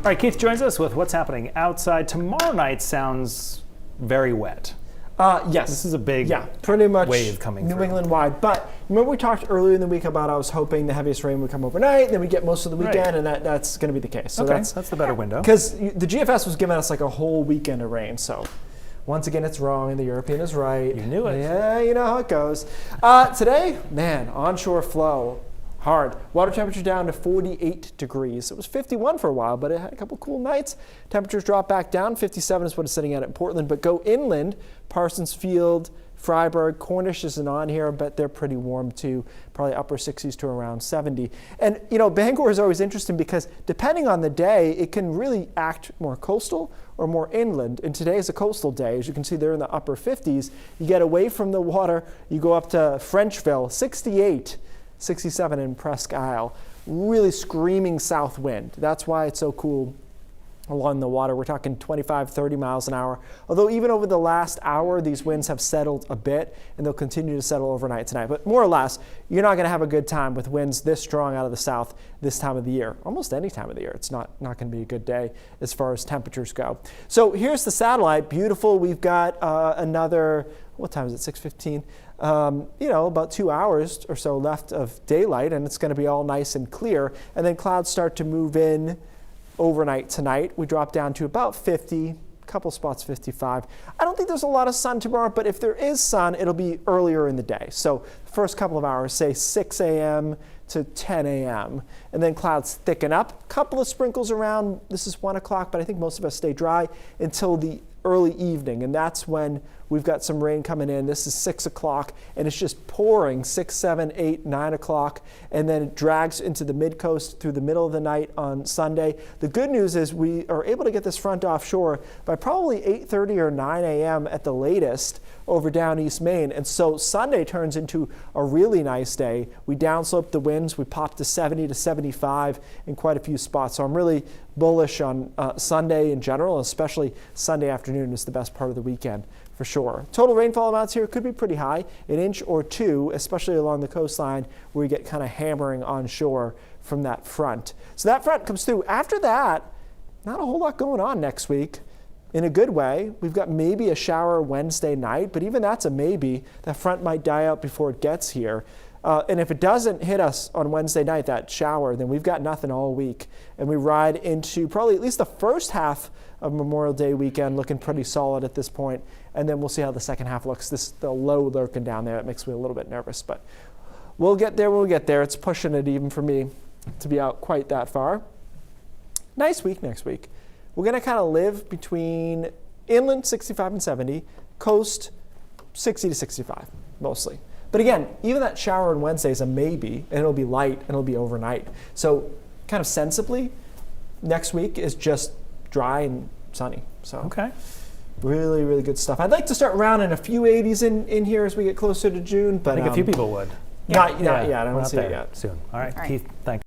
All right, Keith joins us with what's happening outside. Tomorrow night sounds very wet. Yes. This is a big pretty much wave coming New through. England wide. But remember we talked earlier in the week about I was hoping the heaviest rain would come overnight, and then we get most of the weekend, and that's going to be the case. So that's the better window. Because the GFS was giving us like a whole weekend of rain. So once again, it's wrong, and the European is right. You knew it. Yeah, you know how it goes. Today, man, onshore flow. Hard. Water temperature down to 48 degrees. It was 51 for a while, but it had a couple cool nights. Temperatures drop back down. 57 is what it's sitting at in Portland. But go inland, Parsons Field, Freiburg, Cornish isn't on here, but they're pretty warm too. Probably upper 60s to around 70. And, you know, Bangor is always interesting because depending on the day, it can really act more coastal or more inland. And today is a coastal day. As you can see, they're in the upper 50s. You get away from the water, you go up to Frenchville, 68. 67 in Presque Isle. Really screaming south wind. That's why it's so cool along the water. We're talking 25, 30 miles an hour. Although even over the last hour, these winds have settled a bit, and they'll continue to settle overnight tonight. But more or less, you're not going to have a good time with winds this strong out of the south this time of the year. Almost any time of the year. It's not going to be a good day as far as temperatures go. So here's the satellite. Beautiful. We've got another, what time is it, 6:15? About 2 hours or so left of daylight, and it's going to be all nice and clear. And then clouds start to move in overnight tonight. We drop down to about 50, a couple spots 55. I don't think there's a lot of sun tomorrow, but if there is sun, it'll be earlier in the day. So the first couple of hours, say 6 a.m. to 10 a.m. And then clouds thicken up. A couple of sprinkles around. This is 1 o'clock, but I think most of us stay dry until the early evening, and that's when we've got some rain coming in. This is 6 o'clock, and it's just pouring 6, 7, 8, 9 o'clock, and then it drags into the mid-coast through the middle of the night on Sunday. The good news is we are able to get this front offshore by probably 8:30 or 9 a.m. at the latest over down East Maine, and so Sunday turns into a really nice day. We downslope the winds. We pop to 70 to 75 in quite a few spots, so I'm really bullish on Sunday in general, especially Sunday afternoon is the best part of the weekend for sure. Total rainfall amounts here could be pretty high, 1 inch or 2, especially along the coastline where you get kind of hammering onshore from that front. So that front comes through. After that, not a whole lot going on next week in a good way. We've got maybe a shower Wednesday night, but even that's a maybe. That front might die out before it gets here. And if it doesn't hit us on Wednesday night, that shower, then we've got nothing all week. And we ride into probably at least the first half of Memorial Day weekend looking pretty solid at this point. And then we'll see how the second half looks. The low lurking down there, it makes me a little bit nervous. But we'll get there when we get there. It's pushing it even for me to be out quite that far. Nice week next week. We're going to kind of live between inland 65 and 70, coast 60 to 65 mostly. But again, even that shower on Wednesday is a maybe, and it'll be light, and it'll be overnight. So kind of sensibly, next week is just dry and sunny. So okay. Really, really good stuff. I'd like to start rounding a few 80s in here as we get closer to June. But I think a few people would. Not yet. I don't see it yet. Soon. All right, Keith, thanks.